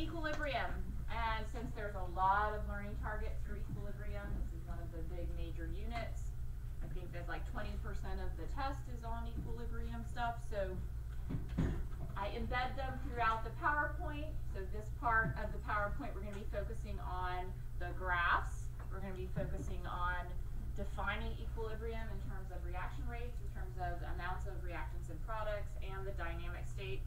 Equilibrium. And since there's a lot of learning targets for equilibrium, this is one of the big major units. I think that like 20% of the test is on equilibrium stuff. So I embed them throughout the PowerPoint. So this part of the PowerPoint, we're going to be focusing on the graphs. We're going to be focusing on defining equilibrium in terms of reaction rates, in terms of amounts of reactants and products, and the dynamic state.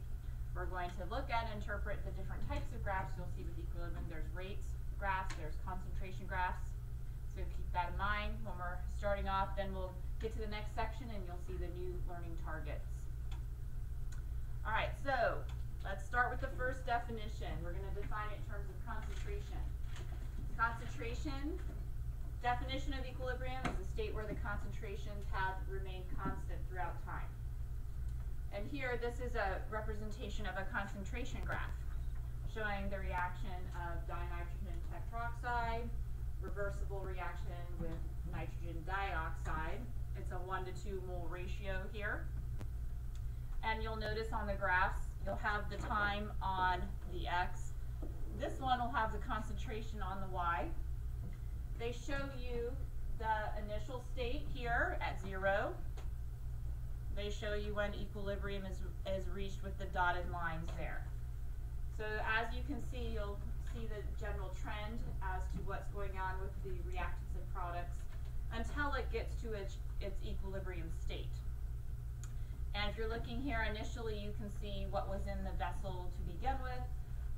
We're going to look at and interpret the different types of graphs. You'll see with equilibrium, there's rates graphs, there's concentration graphs. So keep that in mind when we're starting off. Then we'll get to the next section and you'll see the new learning targets. All right, so let's start with the first definition. We're going to define it in terms of concentration. Concentration, definition of equilibrium is a state where the concentrations have remained constant throughout time. And here, this is a representation of a concentration graph showing the reaction of dinitrogen tetroxide, reversible reaction with nitrogen dioxide. It's a 1 to 2 mole ratio here. And you'll notice on the graphs, you'll have the time on the X. This one will have the concentration on the Y. They show you the initial state here at 0. They show you when equilibrium is reached with the dotted lines there. So as you can see, you'll see the general trend as to what's going on with the reactants and products until it gets to its equilibrium state. And if you're looking here, initially you can see what was in the vessel to begin with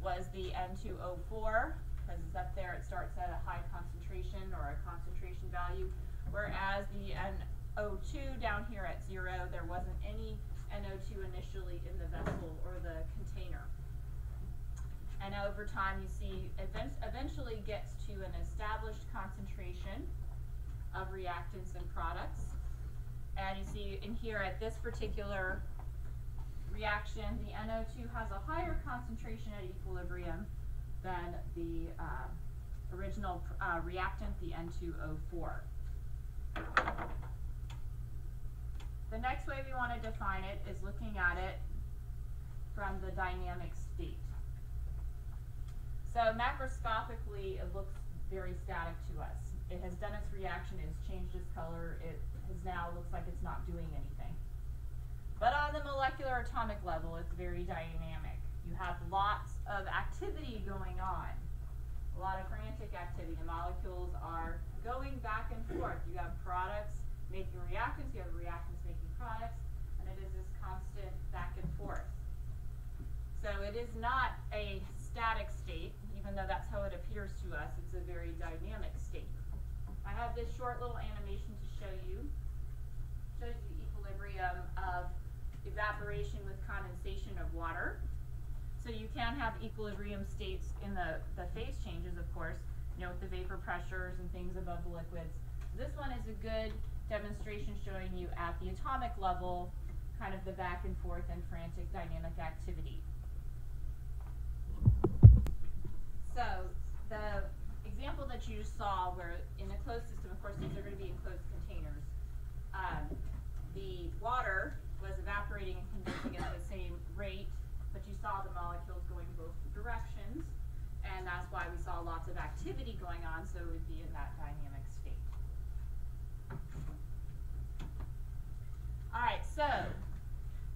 was the N2O4, because it's up there, it starts at a high concentration or a concentration value, whereas the NO2 down here at 0, there wasn't any NO2 initially in the vessel or the container. And over time you see eventually gets to an established concentration of reactants and products. And you see in here at this particular reaction, the NO2 has a higher concentration at equilibrium than the original reactant, the N2O4. The next way we want to define it is looking at it from the dynamic state. So macroscopically, it looks very static to us. It has done its reaction, it's changed its color, it has now looks like it's not doing anything. But on the molecular atomic level, it's very dynamic. You have lots of activity going on, a lot of frantic activity. The molecules are going back and forth. You have products making reactants, you have reactants making products, and it is this constant back and forth. So it is not a static state, even though that's how it appears to us. It's a very dynamic state. I have this short little animation to show you. Shows you the equilibrium of evaporation with condensation of water. So you can have equilibrium states in the phase changes, of course, you know, with the vapor pressures and things above the liquids. This one is a good demonstration showing you at the atomic level kind of the back and forth and frantic dynamic activity. So the example that you just saw where in a closed system, of course these are going to be enclosed containers, the water was evaporating and condensing at the same rate, but you saw the molecules going both directions, and that's why we saw lots of activity going on, so it would be in that dynamic state. All right, so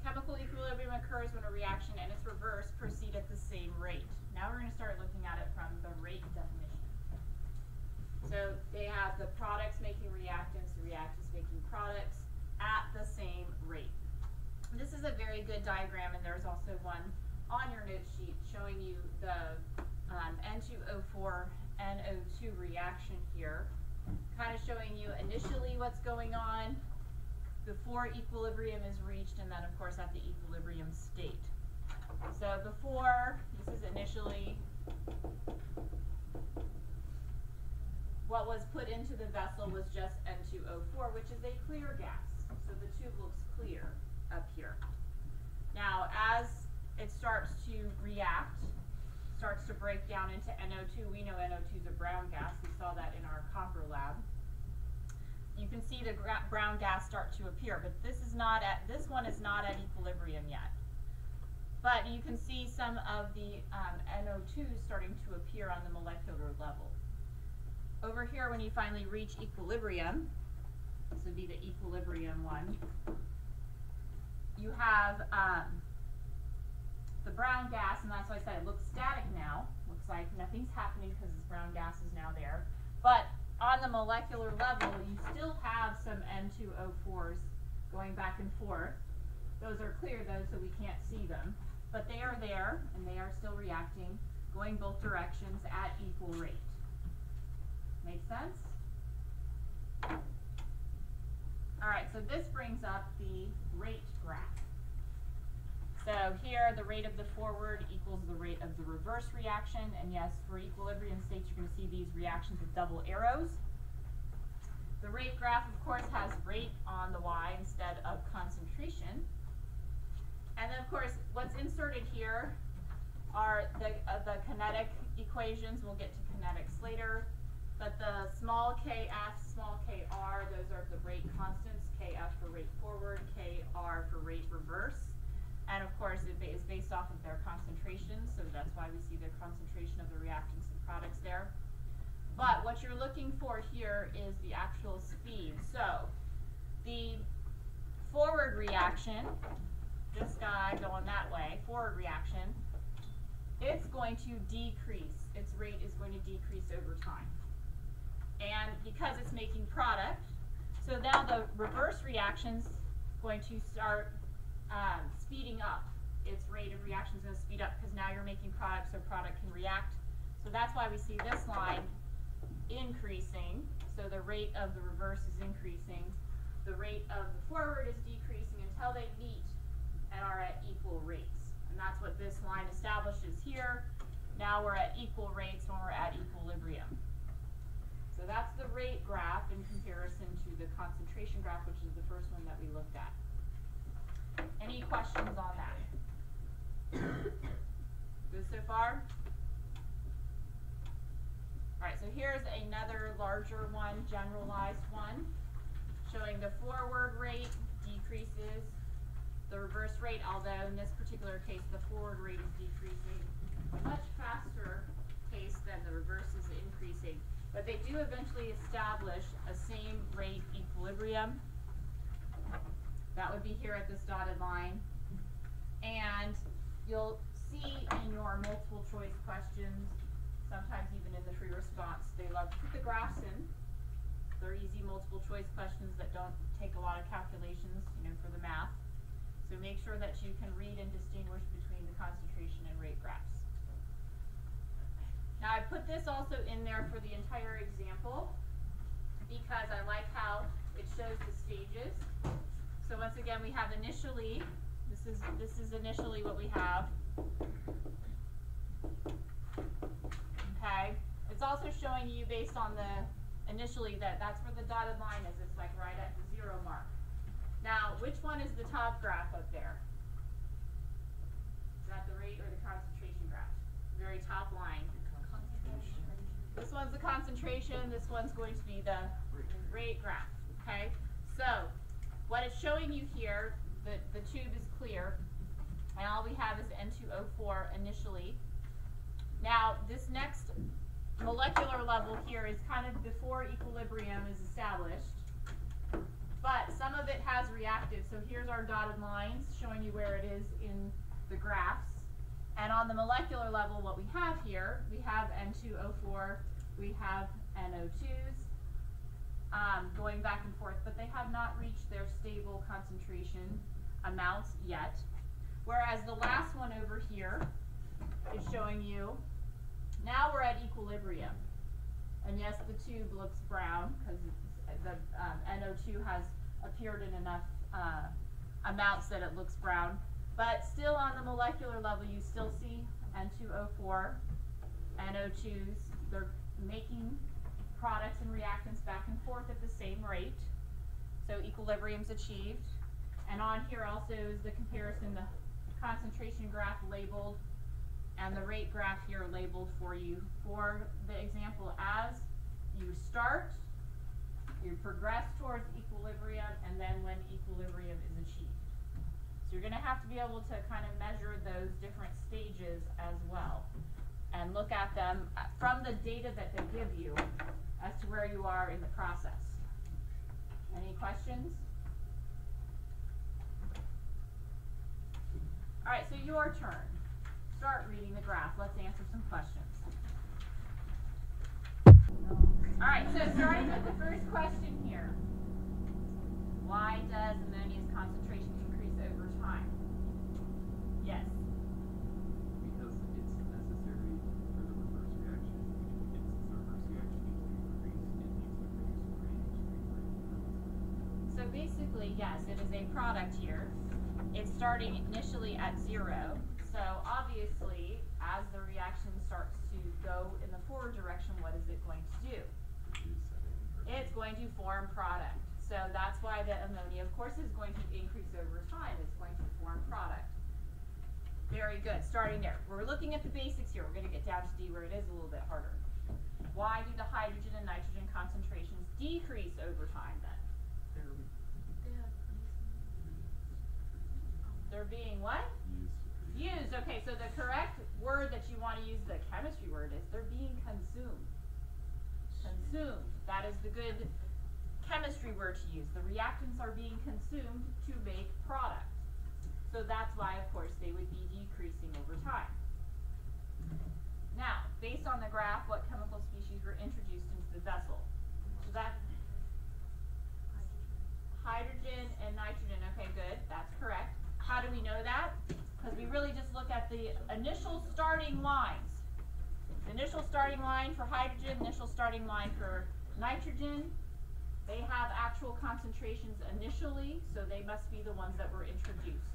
chemical equilibrium occurs when a reaction and its reverse proceed at the same rate. Now we're going to start looking at it from the rate definition. So they have the products making reactants, the reactants making products at the same rate. This is a very good diagram, and there's also one on your note sheet showing you the N2O4 NO2 reaction here, kind of showing you initially what's going on before equilibrium is reached, and then of course at the equilibrium state. So before, this is initially what was put into the vessel was just N2O4, which is a clear gas. So the tube looks clear up here. Now as it starts to react, starts to break down into NO2, we know NO2 is a brown gas. We saw that in our copper lab. You can see the brown gas start to appear, but this one is not at equilibrium yet. But you can see some of the NO2 starting to appear on the molecular level. Over here, when you finally reach equilibrium, this would be the equilibrium one, you have the brown gas, and that's why I said it looks static now. Looks like nothing's happening because this brown gas is now there. But on the molecular level, you still have some N2O4s going back and forth. Those are clear though, so we can't see them. But they are there, and they are still reacting, going both directions at equal rate. Make sense? All right, so this brings up the rate graph. So here, the rate of the forward equals the rate of the reverse reaction. And yes, for equilibrium states, you're going to see these reactions with double arrows. The rate graph, of course, has rate on the y instead of concentration. And then, of course, what's inserted here are the kinetic equations. We'll get to kinetics later. But the small kf, small kr, those are the rate constants. Kf for rate forward, kr for rate reverse. And, of course, it is based off of their concentrations, so that's why we see the concentration of the reactants and products there. But what you're looking for here is the actual speed. So the forward reaction, this guy going that way, forward reaction, it's going to decrease. Its rate is going to decrease over time. And because it's making product, so now the reverse reaction's going to start speeding up. Its rate of reaction is going to speed up because now you're making product, so product can react. So that's why we see this line increasing. So the rate of the reverse is increasing. The rate of the forward is decreasing until they meet and are at equal rates. And that's what this line establishes here. Now we're at equal rates when we're at equilibrium. So that's the rate graph in comparison to the concentration graph, which is the first one that we looked at. Any questions on that? Good so far? All right, so here's another larger one, generalized one, showing the forward rate decreases, the reverse rate, although in this particular case the forward rate is decreasing much faster pace than the reverse is increasing. But they do eventually establish a same rate equilibrium. That would be here at this dotted line. And you'll see in your multiple choice questions, sometimes even in the free response, they love to put the graphs in. They're easy multiple choice questions that don't take a lot of calculations, for the math. So make sure that you can read and distinguish between the concentration and rate graphs. Now I put this also in there for the entire example because I like how it shows the stages. So once again, we have initially, this is initially what we have. Okay. It's also showing you based on the initially that's where the dotted line is. It's like right at the 0 mark. Now, which one is the top graph up there? Is that the rate or the concentration graph? The very top line. This one's the concentration. This one's going to be the rate graph. Okay. So what it's showing you here, the tube is clear, and all we have is N2O4 initially. Now, this next molecular level here is kind of before equilibrium is established, but some of it has reacted. So here's our dotted lines showing you where it is in the graphs. And on the molecular level, what we have here, we have N2O4, we have NO2s going back and forth, but they have not reached their stable concentration amounts yet. Whereas the last one over here is showing you, now we're at equilibrium. And yes, the tube looks brown because the NO2 has appeared in enough amounts that it looks brown. But still on the molecular level, you still see N2O4, NO2s. They're making products and reactants back and forth at the same rate. So equilibrium's achieved. And on here also is the comparison, the concentration graph labeled and the rate graph here labeled for you for the example as you start, you progress towards equilibrium, and then when equilibrium is achieved. So you're going to have to be able to kind of measure those different stages as well and look at them from the data that they give you as to where you are in the process. Any questions? All right, so your turn. Start reading the graph. Let's answer some questions. All right, so starting with the first question here. Why does ammonia's concentration increase over time? Yes? Because it's necessary for the reverse reaction. It's the reverse reaction needs to increase. It needs to produce So basically, yes, it is a product here. It's starting initially at 0. So obviously, as the reaction starts to go in the forward direction, what is it going to do? It's going to form product. So that's why the ammonia, of course, is going to increase over time. It's going to form product. Very good. Starting there. We're looking at the basics here. We're going to get down to D where it is a little bit harder. Why do the hydrogen and nitrogen concentrations decrease over time then? They're being what? Used. Okay, so the correct word that you want to use, the chemistry word, is they're being consumed. Consumed. That is the good chemistry word to use. The reactants are being consumed to make product. So that's why, of course, they would be decreasing over time. Now, based on the graph, what chemical species were introduced into the vessel? So that hydrogen and nitrogen. Okay, good. That's correct. How do we know that? Because we really just look at the initial starting lines. The initial starting line for hydrogen, initial starting line for nitrogen. They have actual concentrations initially, so they must be the ones that were introduced.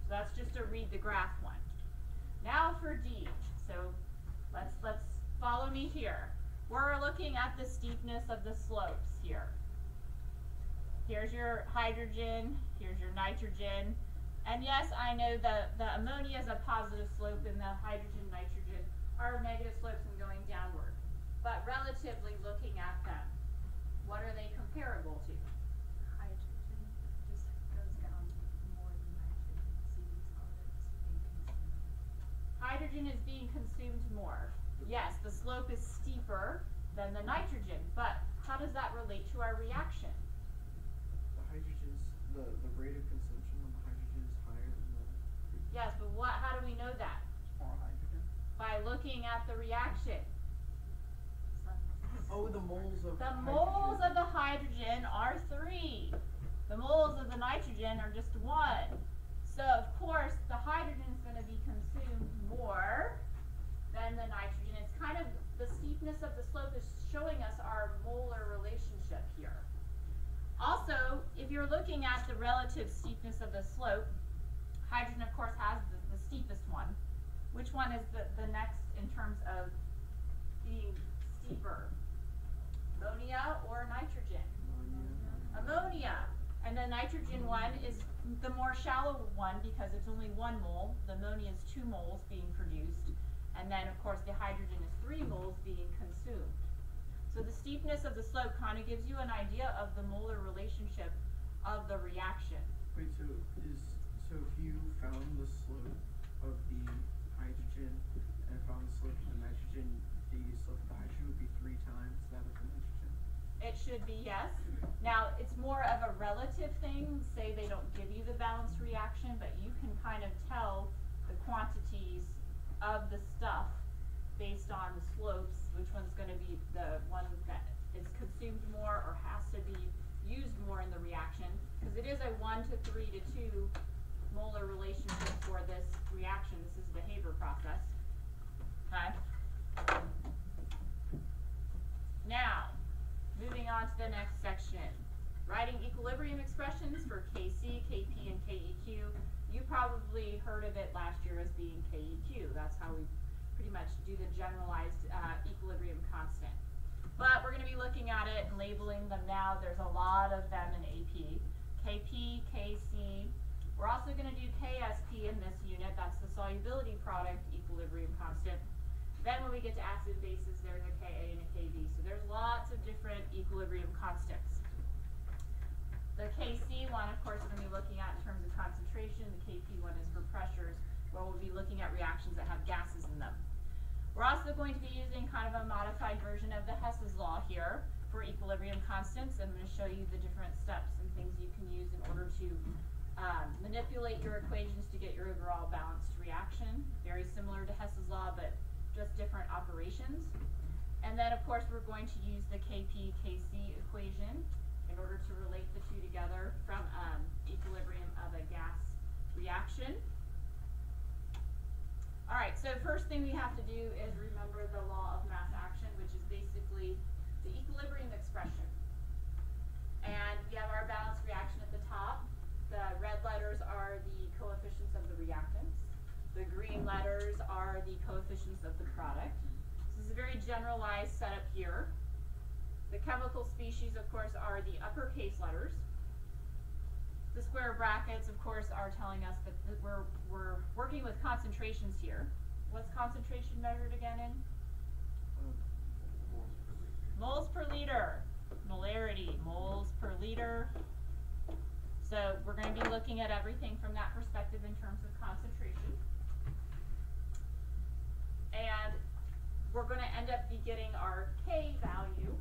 So that's just to read the graph one. Now for D. So let's follow me here. We're looking at the steepness of the slopes here. Here's your hydrogen, here's your nitrogen. And yes, I know the ammonia is a positive slope and the hydrogen, nitrogen are negative slopes and going downward. But relatively looking at them, what are they comparable to? Hydrogen just goes down more than nitrogen. See how it's being consumed. Hydrogen is being consumed more. Yes, the slope is steeper than the nitrogen, but how does that relate to our reaction? The hydrogen's, the rate of consumption on the hydrogen is higher than the... Yes, but how do we know that? More hydrogen? By looking at the reaction. Oh, the moles of The hydrogen. moles of the hydrogen are 3. The moles of the nitrogen are just 1. So, of course, the hydrogen is going to be consumed more than the nitrogen. It's kind of, the steepness of the slope is showing us our molar relationship here. Also, if you're looking at the relative steepness of the slope, hydrogen, of course, has the steepest one. Which one is the next in terms of being steeper? Ammonia or nitrogen? Ammonia. And the nitrogen one is the more shallow one because it's only 1 mole. The ammonia is 2 moles being produced. And then, of course, the hydrogen is 3 moles being consumed. So the steepness of the slope kind of gives you an idea of the molar relationship of the reaction. Wait, so if you found the slope of the hydrogen and found the slope of the nitrogen, the slope of the hydrogen would be 3 times that of the nitrogen? It should be, yes. Now, it's more of a relative thing. Say they don't give you the balanced reaction, but you can kind of tell the quantities of the stuff based on the slopes, which one's going to be the one that is consumed more or has to be used more in the reaction, because it is a 1 to 3 to 2 molar relationship for this reaction. This is the Haber process. Okay. Now, moving on to the next section. Writing equilibrium expressions for Kc, Kp, and Keq. You probably heard of it last year as being Keq. That's how we pretty much do the generalized equilibrium constant. But we're going to be looking at it and labeling them now. There's a lot of them in AP. Kp, Kc. We're also going to do Ksp in this unit. That's the solubility product equilibrium constant. Then when we get to acid bases, there's a Ka and a Kb. So there's lots of different equilibrium constants. The KC one, of course, we're going to be looking at in terms of concentration. The KP one is for pressures, where we'll be looking at reactions that have gases in them. We're also going to be using kind of a modified version of the Hess's law here for equilibrium constants. I'm going to show you the different steps and things you can use in order to manipulate your equations to get your overall balanced reaction. Very similar to Hess's law, but just different operations. And then, of course, we're going to use the KP-KC equation in order to relate the two together from equilibrium of a gas reaction. All right, so first thing we have to do is remember the law of mass action, which is basically the equilibrium expression. And we have our balanced reaction at the top. The red letters are the coefficients of the reactants. The green letters are the coefficients of the product. This is a very generalized setup here. The chemical species, of course, are the uppercase letters. The square brackets, of course, are telling us that we're working with concentrations here. What's concentration measured again in? Moles per liter. Molarity, moles per liter. So we're going to be looking at everything from that perspective in terms of concentration. And we're going to end up getting our K value.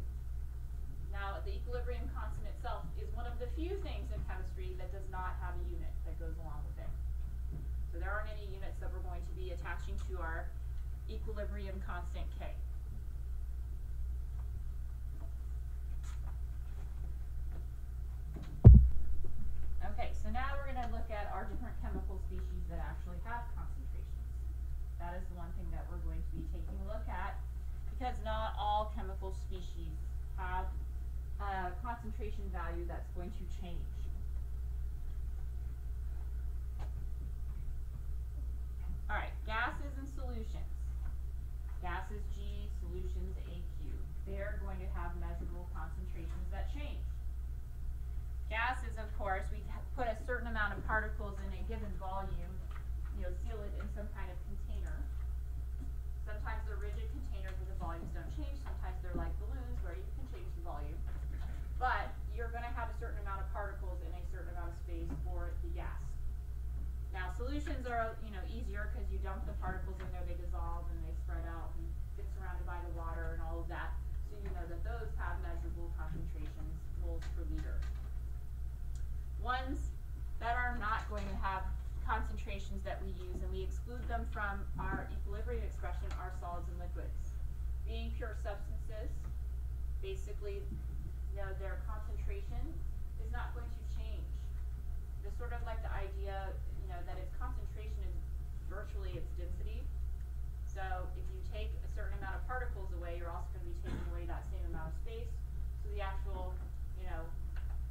Now, the equilibrium constant itself is one of the few things in chemistry that does not have a unit that goes along with it. So there aren't any units that we're going to be attaching to our equilibrium constant K. Okay, so now we're going to look at our different chemical species that actually have concentrations. That is the one thing that we're going to be taking a look at, because not all chemical species have a concentration value that's going to change. All right, gases and solutions. Gases G, solutions AQ. They're going to have measurable concentrations that change. Gases, of course, we put a certain amount of particles in a given volume, seal it in some kind of container. Sometimes they're rigid containers where the volumes don't change. Sometimes they're like balloons where you can change the volume. But you're going to have a certain amount of particles in a certain amount of space for the gas. Now, solutions are easier because you dump the particles in there, they dissolve and they spread out and get surrounded by the water and all of that. So you know that those have measurable concentrations, moles per liter. Ones that are not going to have concentrations that we use, and we exclude them from our equilibrium expression, are solids and liquids. Being pure substances, basically, their concentration is not going to change. It's sort of like the idea, that its concentration is virtually its density. So if you take a certain amount of particles away, you're also going to be taking away that same amount of space. So the actual,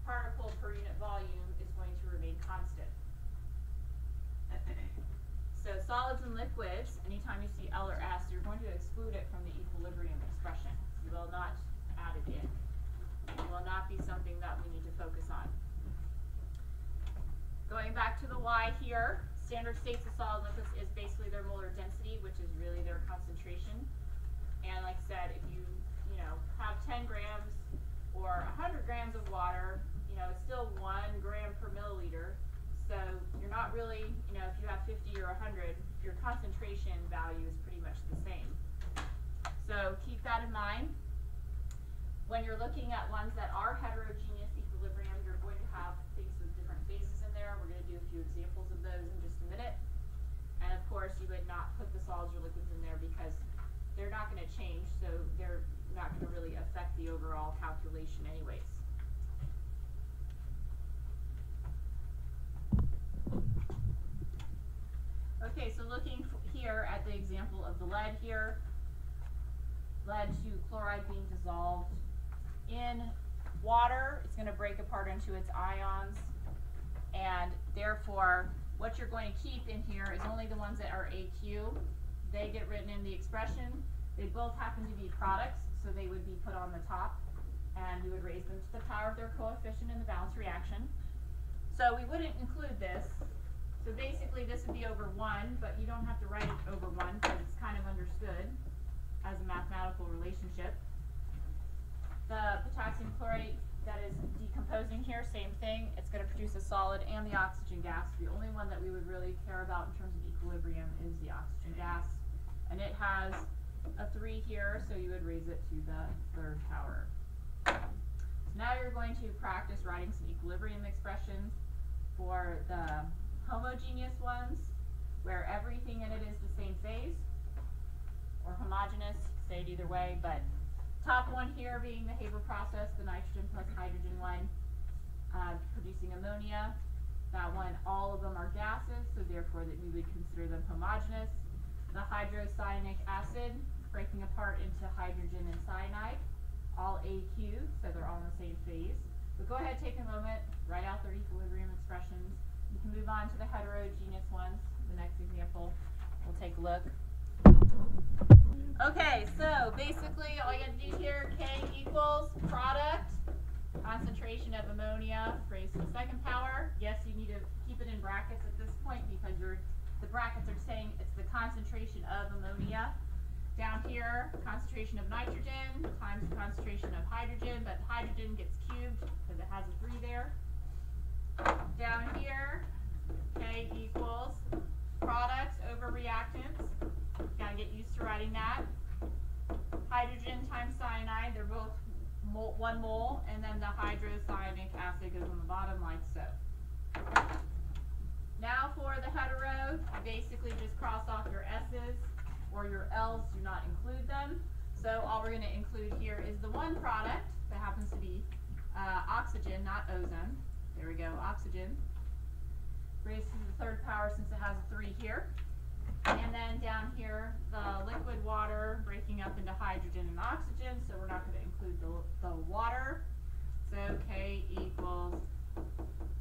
particle per unit volume is going to remain constant. So solids and liquids, anytime you see L or S, you're going to exclude it from the equilibrium expression. You will not add it in. It will not be something that we need to focus on. Going back to the Y here, standard states of solid liquids is basically their molar density, which is really their concentration. And like I said, if you have 10 grams or 100 grams of water, it's still 1 gram per milliliter. So you're not really, if you have 50 or 100, your concentration value is pretty much the same. So keep that in mind. When you're looking at ones that are heterogeneous equilibrium, you're going to have things with different phases in there. We're going to do a few examples of those in just a minute. And of course, you would not put the solids or liquids in there because they're not going to change, so they're not going to really affect the overall calculation anyways. Okay, so looking here at the example of the lead here, lead to chloride being dissolved in water, it's going to break apart into its ions, and therefore what you're going to keep in here is only the ones that are AQ. They get written in the expression. They both happen to be products, so they would be put on the top, and you would raise them to the power of their coefficient in the balanced reaction. So we wouldn't include this. So basically this would be over 1, but you don't have to write it over 1 because it's kind of understood as a mathematical relationship. The potassium chlorate that is decomposing here, same thing. and the oxygen gas. The only one that we would really care about in terms of equilibrium is the oxygen gas. And it has a 3 here, so you would raise it to the 3rd power. So now you're going to practice writing some equilibrium expressions for the homogeneous ones, where everything in it is the same phase, or homogeneous, say it either way, but top one here being the Haber process, the nitrogen plus hydrogen one, producing ammonia. That one, all of them are gases, so therefore that we would consider them homogeneous. The hydrocyanic acid breaking apart into hydrogen and cyanide, all AQ, so they're all in the same phase. But go ahead, take a moment, write out their equilibrium expressions. You can move on to the heterogeneous ones. The next example, we'll take a look. Okay, so basically all you got to do here, K equals product, concentration of ammonia raised to the 2nd power. Yes, you need to keep it in brackets at this point because the brackets are saying it's the concentration of ammonia. Down here, concentration of nitrogen times the concentration of hydrogen, but hydrogen gets cubed because it has a 3 there. Down here, K equals products over reactants. Gotta get used to writing that. Hydrogen times cyanide, they're both 1 mole, and then the hydrocyanic acid goes on the bottom like so. Now for the hetero, you basically just cross off your S's, or your L's, do not include them. So all we're going to include here is the one product that happens to be oxygen, not ozone. There we go, oxygen. Raised to the 3rd power since it has a 3 here. And then down here, the liquid water breaking up into hydrogen and oxygen, so we're not going to include the water. So K equals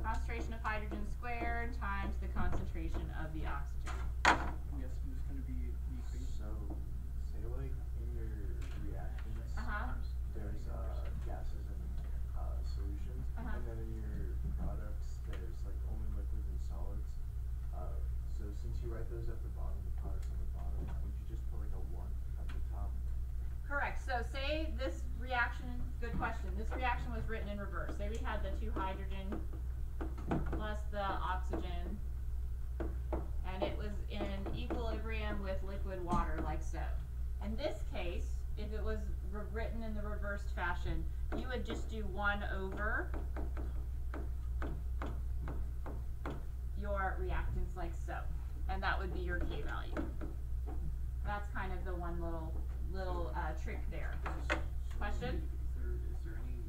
concentration of hydrogen squared times the concentration of the oxygen. I'm guessing it's going to be the equation. So, say like in your reactants, there's gases and solutions, and then in your products, there's like only liquids and solids. So since you write those at the bottom, the products on the bottom, would you just put like a 1 at the top? Correct. So say this reaction, good question, this reaction was written in reverse. Say we had the 2 hydrogen plus the oxygen, and it was in equilibrium with liquid water like so. In this case, if it was written in the reversed fashion, you would just do 1 over your reactants like so, and that would be your K value. That's kind of the one little trick there. Question? Is there any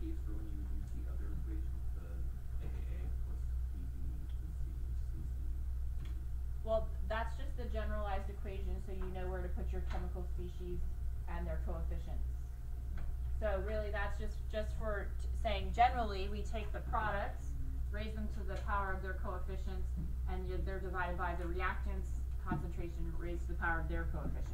case for when you would use the other equation, the AAA plus BB plus CC? Well, that's just the generalized equation, so you know where to put your chemical species and their coefficients. So really, that's just for saying generally we take the products, raise them to the power of their coefficients, and they're divided by the reactants concentration raised to the power of their coefficients.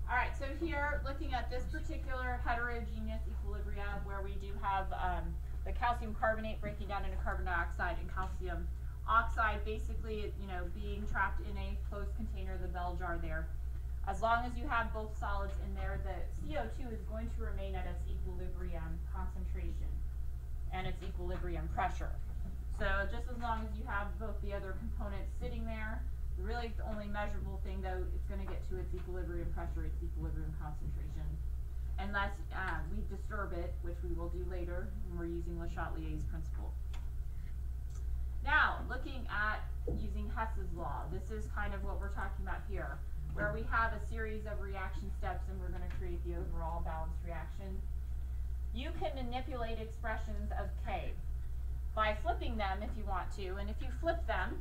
All right, so here, looking at this particular heterogeneous equilibrium where we do have the calcium carbonate breaking down into carbon dioxide and calcium oxide, basically, being trapped in a closed container, the bell jar there. As long as you have both solids in there, the CO2 is going to remain at its equilibrium concentration and its equilibrium pressure. So just as long as you have both the other components sitting there, really the only measurable thing though, it's going to get to its equilibrium pressure, its equilibrium concentration, unless we disturb it, which we will do later when we're using Le Chatelier's principle. Now, looking at using Hess's law, this is kind of what we're talking about here, where we have a series of reaction steps and we're going to create the overall balanced reaction. You can manipulate expressions of K by flipping them if you want to, and if you flip them,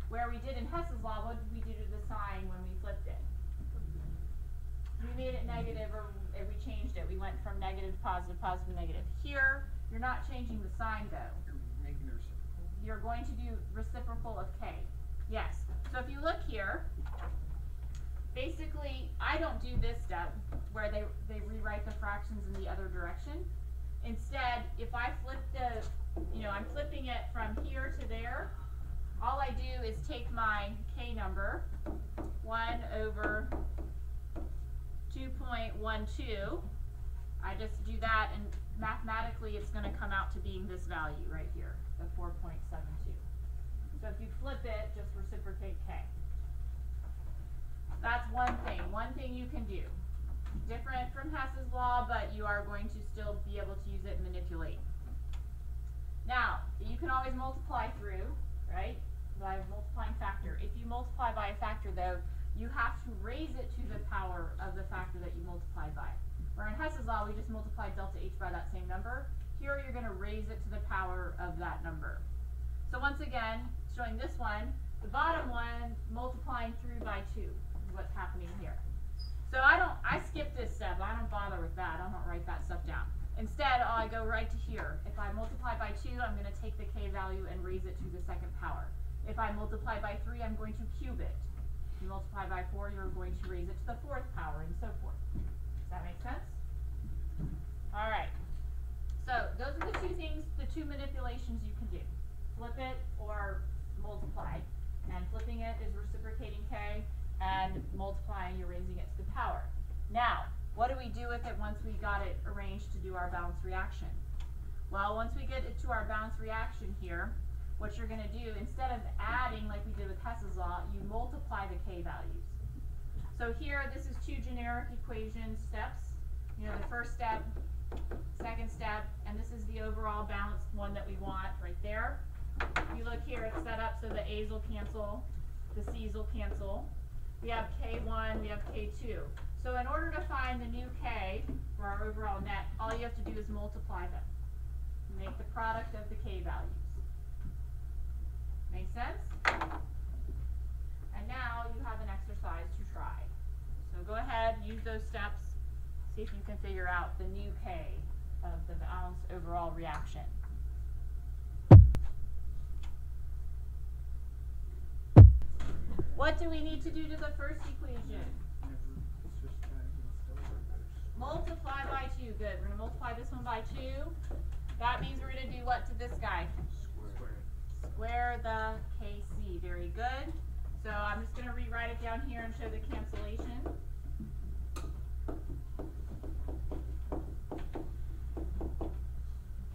where we did in Hess's law, what did we do to the sign when we flipped it? We made it negative, or we changed it. We went from negative to positive, positive to negative. Here, you're not changing the sign though. You're making it reciprocal. You're going to do reciprocal of K. Yes. So if you look here, basically, I don't do this step where they rewrite the fractions in the other direction. Instead, if I flip I'm flipping it from here to there, all I do is take my K number, 1 over 2.12, I just do that, and mathematically it's going to come out to being this value right here, the 4.72. So if you flip it, just reciprocate K. That's one thing you can do. Different from Hess's law, but you are going to still be able to use it and manipulate. Now, you can always multiply through, right, by a multiplying factor. If you multiply by a factor, though, you have to raise it to the power of the factor that you multiplied by. Where in Hess's law, we just multiplied delta H by that same number. Here, you're going to raise it to the power of that number. So once again, showing this one, the bottom one, multiplying through by 2 is what's happening here. So I skip this step. I don't bother with that. I don't write that stuff down. Instead, I go right to here. If I multiply by 2, I'm going to take the K value and raise it to the second power. If I multiply by 3, I'm going to cube it. If you multiply by 4, you're going to raise it to the fourth power, and so forth. Does that make sense? All right. So those are the two things, the two manipulations you can do. Flip it or multiply. And flipping it is reciprocating K, and multiplying, you're raising it to the power. Now, what do we do with it once we got it arranged to do our balanced reaction? Well, once we get it to our balanced reaction here, what you're going to do, instead of adding like we did with Hess's law, you multiply the K values. So here, this is two generic equation steps. You know, the first step, second step, and this is the overall balanced one that we want right there. If you look here, it's set up so the A's will cancel, the C's will cancel. We have K1, we have K2. So in order to find the new K for our overall net, all you have to do is multiply them. Make the product of the K values. Make sense? And now you have an exercise to try. So go ahead, use those steps, see if you can figure out the new K of the balanced overall reaction. What do we need to do to the first equation? Multiply by 2. Good. We're going to multiply this one by 2. That means we're going to do what to this guy? Square the KC. Very good. So I'm just going to rewrite it down here and show the cancellation.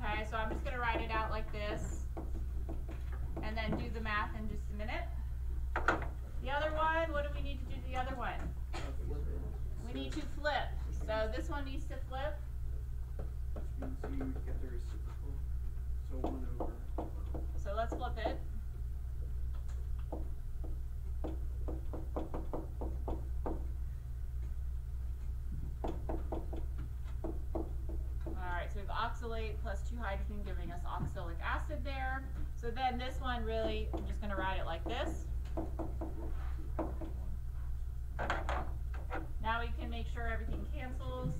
Okay, so I'm just going to write it out like this and then do the math in just a minute. The other one, what do we need to do to the other one? We need to flip. So this one needs to flip. Which means you get the reciprocal. So 1 over. So let's flip it. Alright, so we have oxalate plus 2 hydrogen giving us oxalic acid there. So then this one really, I'm just going to write it like this. Now we can make sure everything cancels,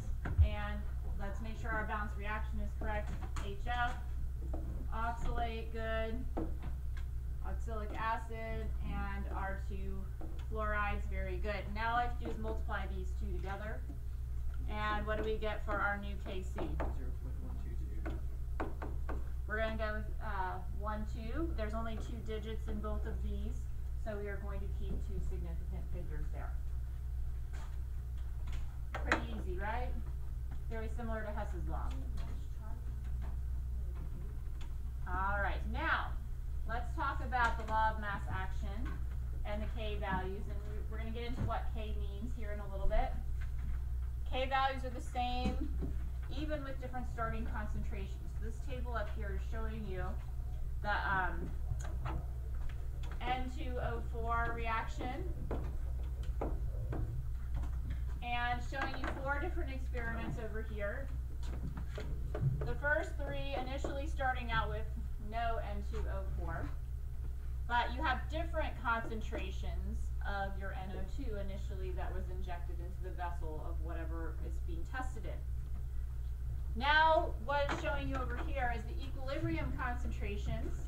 and let's make sure our balanced reaction is correct. HF, oxalate, good, oxalic acid, and our 2 fluorides, very good. Now all I have to do is multiply these 2 together, and what do we get for our new KC? 0.122. We're going to go with 1, 2. There's only 2 digits in both of these, so we are going to keep 2 significant figures there. Pretty easy, right? Very similar to Hess's law. All right, now let's talk about the law of mass action and the K values, and we're going to get into what K means here in a little bit. K values are the same even with different starting concentrations. So this table up here is showing you the N2O4 reaction and showing you 4 different experiments over here. The first 3 initially starting out with no N2O4, but you have different concentrations of your NO2 initially that was injected into the vessel of whatever is being tested in. Now what it's showing you over here is the equilibrium concentrations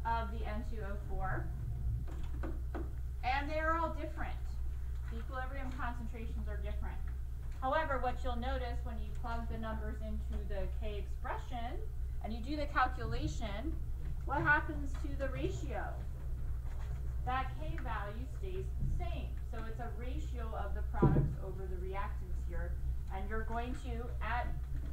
of the N2O4, and they're all different. The equilibrium concentrations are different. However, what you'll notice when you plug the numbers into the K expression and you do the calculation, what happens to the ratio? That K value stays the same. So it's a ratio of the products over the reactants here And you're going to, at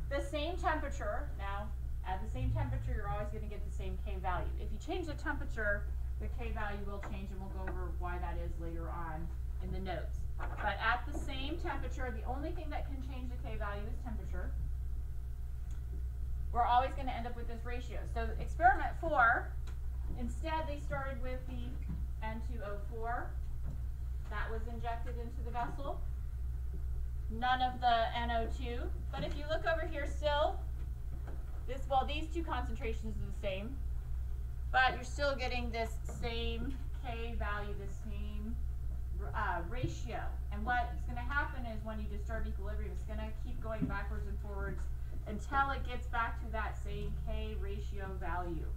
the same temperature, now, at the same temperature, you're always going to get the same K value. If you change the temperature, the K value will change, and we'll go over why that is later on in the notes. But at the same temperature, the only thing that can change the K value is temperature. We're always going to end up with this ratio. So experiment 4, instead they started with the N2O4. That was injected into the vessel. None of the NO2. But if you look over here still, these two concentrations are the same, but you're still getting this same K value, the same ratio. And what's going to happen is when you disturb equilibrium, it's going to keep going backwards and forwards until it gets back to that same K ratio value.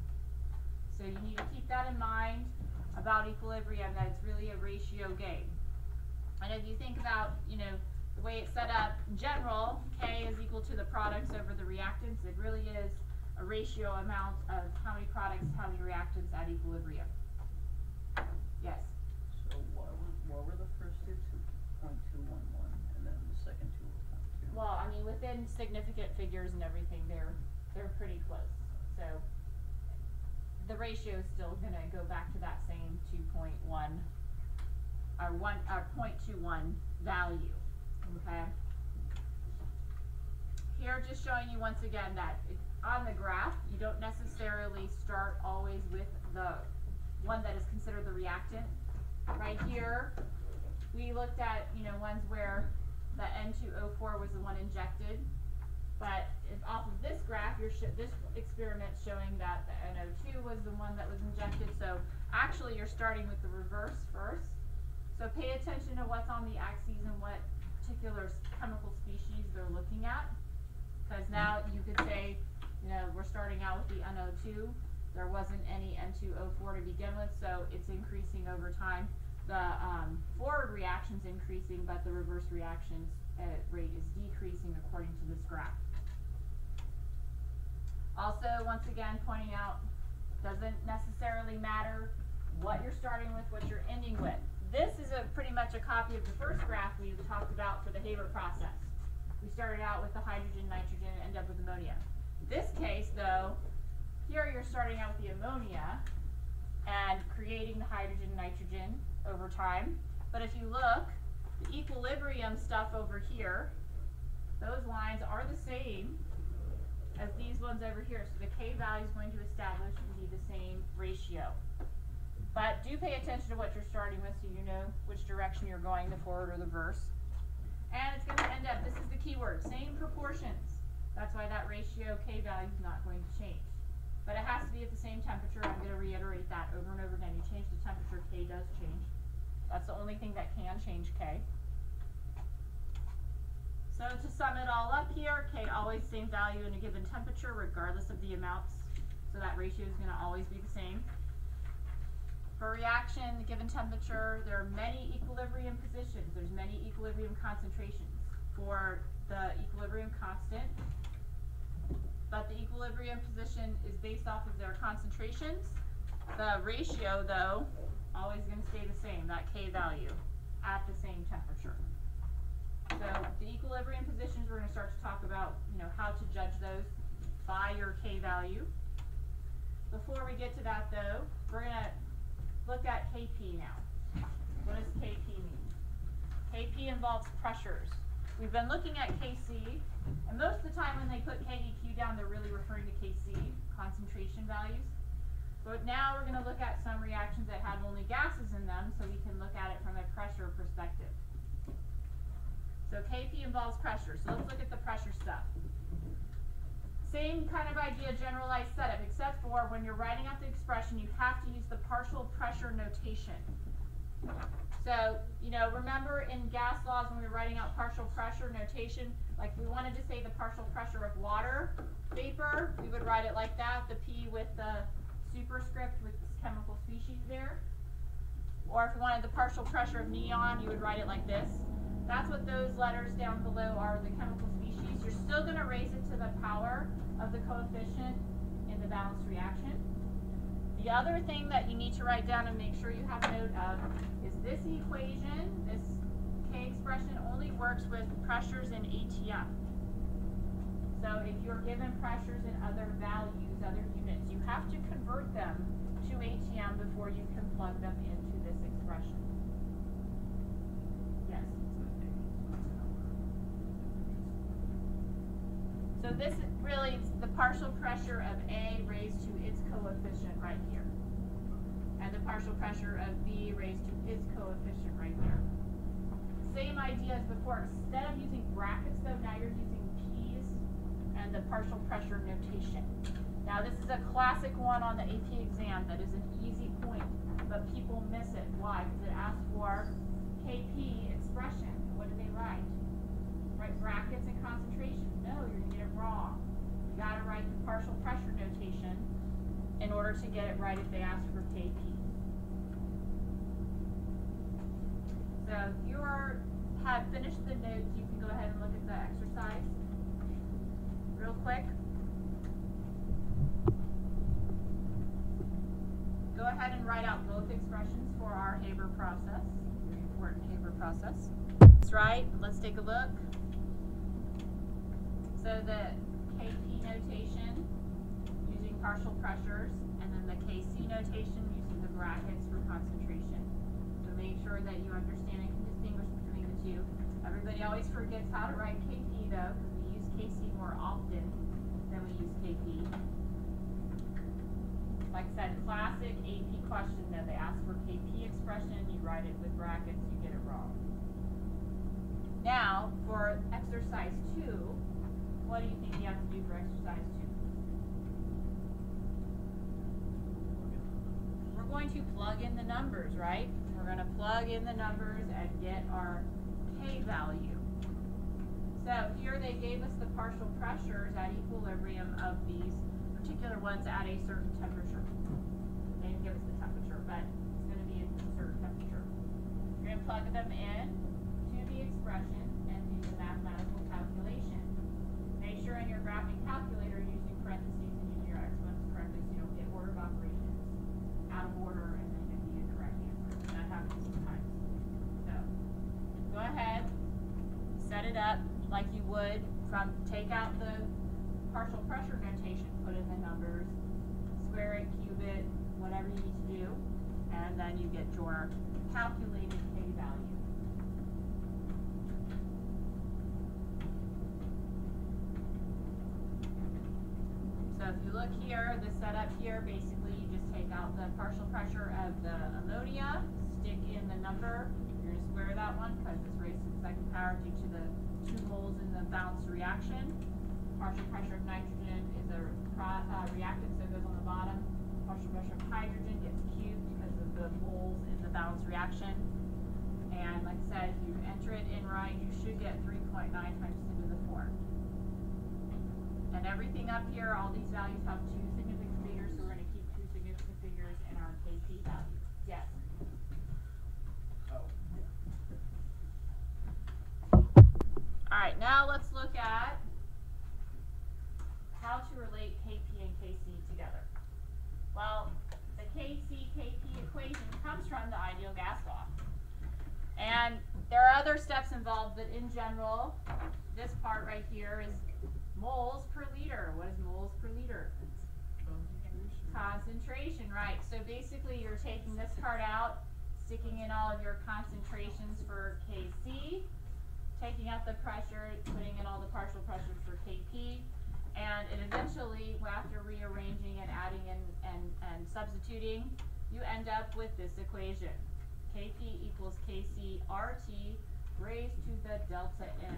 So you need to keep that in mind about equilibrium, that it's really a ratio game. And if you think about, the way it's set up, in general, K is equal to the products over the reactants. It really is a ratio amount of how many products, how many reactants at equilibrium. Yes? So what were the first two? 0.211, and then the second two were 0.2. Well, I mean, within significant figures and everything, they're pretty close. So the ratio is still going to go back to that same 2.1 or 0.21 value. Okay. Here, just showing you once again that on the graph, you don't necessarily start always with the one that is considered the reactant. Right here, we looked at ones where the N2O4 was the one injected, but if off of this graph, this experiment showing that the NO2 was the one that was injected. So actually, you're starting with the reverse first. So pay attention to what's on the axes and what particular chemical species they're looking at, because now you could say, we're starting out with the NO2. There wasn't any N2O4 to begin with, so it's increasing over time. The forward reaction's increasing, but the reverse reactions rate is decreasing according to this graph. Also, once again, pointing out, doesn't necessarily matter what you're starting with, what you're ending with. This is pretty much a copy of the first graph we talked about for the Haber process. We started out with the hydrogen, nitrogen, and ended up with ammonia. This case, though, here you're starting out with the ammonia and creating the hydrogen, nitrogen over time. But if you look, the equilibrium stuff over here, those lines are the same as these ones over here. So the K value is going to establish and be the same ratio. But do pay attention to what you're starting with so you know which direction you're going, the forward or the reverse. And it's going to end up, this is the key word, same proportions. That's why that ratio K value is not going to change. But it has to be at the same temperature. I'm going to reiterate that over and over again. You change the temperature, K does change. That's the only thing that can change K. So to sum it all up here, K always same value in a given temperature regardless of the amounts. So that ratio is going to always be the same. For a reaction, the given temperature, there are many equilibrium positions. There's many equilibrium concentrations for the equilibrium constant. But the equilibrium position is based off of their concentrations. The ratio, though, always going to stay the same, that K value, at the same temperature. So the equilibrium positions, we're going to start to talk about, how to judge those by your K value. Before we get to that, though, we're going to look at Kp now. What does Kp mean? Kp involves pressures. We've been looking at Kc, and most of the time when they put Keq down, they're really referring to Kc, concentration values. But now we're going to look at some reactions that have only gases in them, so we can look at it from a pressure perspective. So Kp involves pressure. So let's look at the pressure stuff. Same kind of idea, generalized setup, except for when you're writing out the expression, you have to use the partial pressure notation. So, remember in gas laws when we were writing out partial pressure notation, like if we wanted to say the partial pressure of water vapor, we would write it like that, the P with the superscript with this chemical species there. Or if we wanted the partial pressure of neon, you would write it like this. That's what those letters down below are, the chemical species. You're still going to raise it to the power of the coefficient in the balanced reaction. The other thing that you need to write down and make sure you have note of is this equation, this K expression only works with pressures in ATM. So if you're given pressures in other values, other units, you have to convert them to ATM before you can plug them into this expression. Yes? So this is really the partial pressure of A raised to its coefficient right here. And the partial pressure of B raised to its coefficient right there. Same idea as before. Instead of using brackets though, now you're using P's and the partial pressure notation. Now this is a classic one on the AP exam that is an easy point, but people miss it. Why? Because it asks for KP expression. What do they write? Write brackets and concentration. No, you're going to get it wrong. You got to write the partial pressure notation in order to get it right if they ask for KP. So if you have finished the notes, you can go ahead and look at the exercise real quick. Go ahead and write out both expressions for our Haber process, very important Haber process. That's right. Let's take a look. So the KP notation using partial pressures, and then the KC notation using the brackets for concentration. So make sure that you understand and can distinguish between the two. Everybody always forgets how to write KP though, because we use KC more often than we use KP. Like I said, classic AP question though. They ask for KP expression, you write it with brackets, you get it wrong. Now, for exercise 2, what do you think you have to do for exercise 2? We're going to plug in the numbers, right? We're going to plug in the numbers and get our K value. So here they gave us the partial pressures at equilibrium of these particular ones at a certain temperature. They didn't give us the temperature, but it's going to be a certain temperature. You're going to plug them in to the expression and do the mathematical calculation. Make sure in your graphing calculator you're using parentheses and using your exponents correctly so you don't get order of operations out of order and then get the incorrect answer. That happens sometimes. So go ahead, set it up like you would from take out the partial pressure notation, put in the numbers, square it, cube it, whatever you need to do, and then you get your calculated K value. So if you look here, the setup here, basically you just take out the partial pressure of the ammonia, stick in the number, you're going to square that one because it's raised to the second power due to the 2 moles in the balanced reaction. Partial pressure of nitrogen is a reactant, so it goes on the bottom. Partial pressure of hydrogen gets cubed because of the moles in the balanced reaction. And like I said, if you enter it in right, you should get 3.9 times 10 to the 4. And everything up here, all these values have 2 significant figures, so we're going to keep 2 significant figures in our KP value. Yes? Oh, yeah. All right, now let's look at how to relate KP and KC together. Well, the KC-KP equation comes from the ideal gas law. And there are other steps involved, but in general, this part right here is moles per liter. What is moles per liter? Concentration, right. So basically you're taking this part out, sticking in all of your concentrations for KC, taking out the pressure, putting in all the partial pressures for KP, and eventually, after rearranging and adding in and substituting, you end up with this equation. KP equals KC RT raised to the delta N.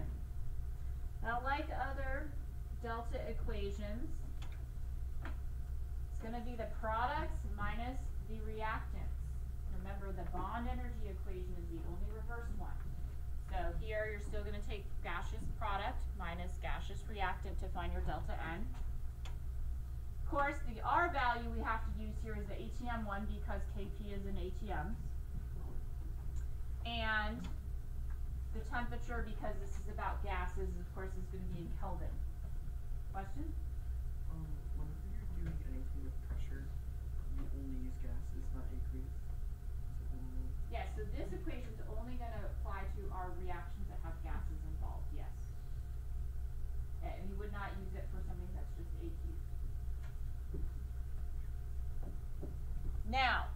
Now, like other delta equations, it's going to be the products minus the reactants. Remember, the bond energy equation is the only reverse one. So here you're still going to take gaseous product minus gaseous reactant to find your delta N. Of course, the R value we have to use here is the ATM one because KP is in ATMs. And the temperature, because this is about gases, of course, is going to be in Kelvin. Question? Whenever you're doing anything with pressure, you only use gases, not aqueous. Yes, so this equation is only going to apply to are reactions that have gases involved, yes. And you would not use it for something that's just aqueous. Now,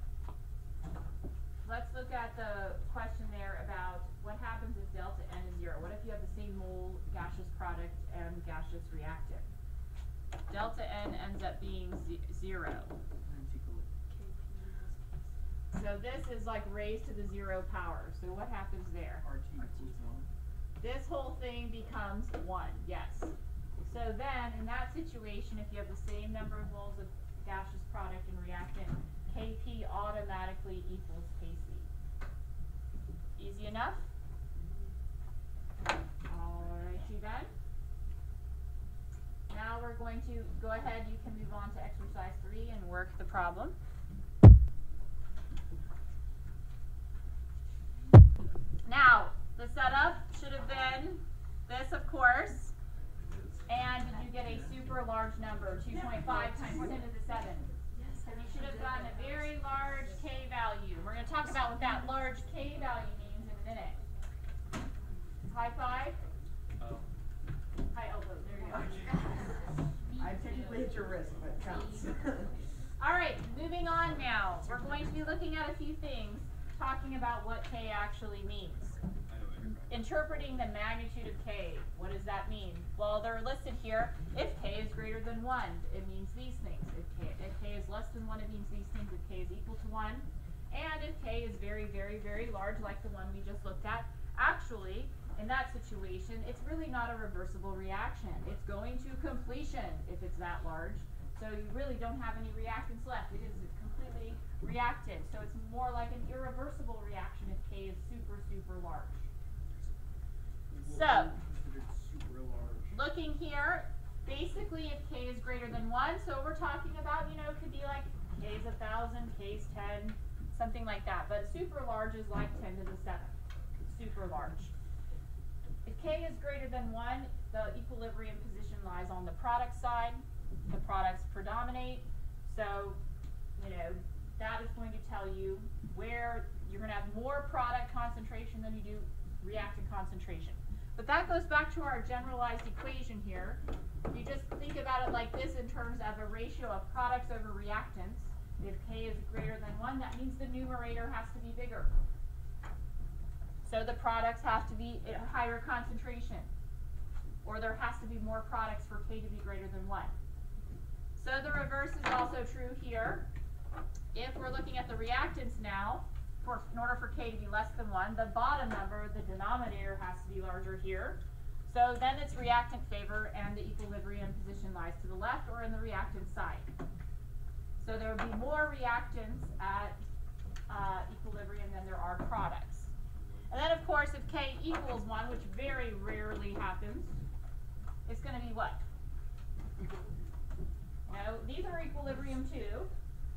let's look at the question there about what happens if delta N is 0. What if you have the same mole gaseous product and gaseous reactant? Delta N ends up being 0. So this is like raised to the 0 power. So what happens there? RT equals 1. This whole thing becomes 1, yes. So then, in that situation, if you have the same number of moles of gaseous product and reactant, Kp automatically equals Kc. Easy enough? Alrighty then. Now we're going to go ahead, you can move on to exercise 3 and work the problem. Now, the setup should have been this, of course. And did you get a super large number, 2.5 times 10 to the 7? So you should have gotten a very large K value. We're going to talk about what that large K value means in a minute. High five? High elbow, there you go. I technically hit your wrist, but it counts. All right, moving on now. We're going to be looking at a few things, talking about what K actually means. Interpreting the magnitude of K. What does that mean? Well, they're listed here. If K is greater than 1, it means these things. If K is less than 1, it means these things. If K is equal to 1. And if K is very, very, very large, like the one we just looked at, actually, in that situation, it's really not a reversible reaction. It's going to completion if it's that large. So you really don't have any reactants left. It is completely reactive. So it's more like an irreversible reaction if K is super, super large. So, looking here, basically if K is greater than 1, so we're talking about, you know, it could be like K is 1,000, K is 10, something like that. But super large is like 10 to the 7, super large. If K is greater than 1, the equilibrium position lies on the product side. The products predominate. So, you know, that is going to tell you where you're going to have more product concentration than you do reactant concentration. But that goes back to our generalized equation here. You just think about it like this in terms of a ratio of products over reactants. If K is greater than 1, that means the numerator has to be bigger. So the products have to be at a higher concentration. Or there has to be more products for K to be greater than 1. So the reverse is also true here. If we're looking at the reactants now, in order for K to be less than 1, the bottom number, the denominator, has to be larger here. So then it's reactant favor and the equilibrium position lies to the left or in the reactant side. So there will be more reactants at equilibrium than there are products. And then of course if K equals 1, which very rarely happens, it's going to be what? No, these are equilibrium too.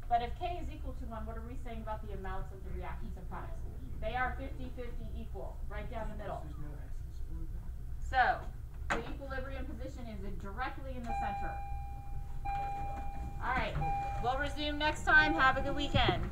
But if K is equal to 1, what are we saying about the amounts of the reactants and products? They are 50-50 equal, right down the middle. So, the equilibrium position is directly in the center. All right, we'll resume next time. Have a good weekend.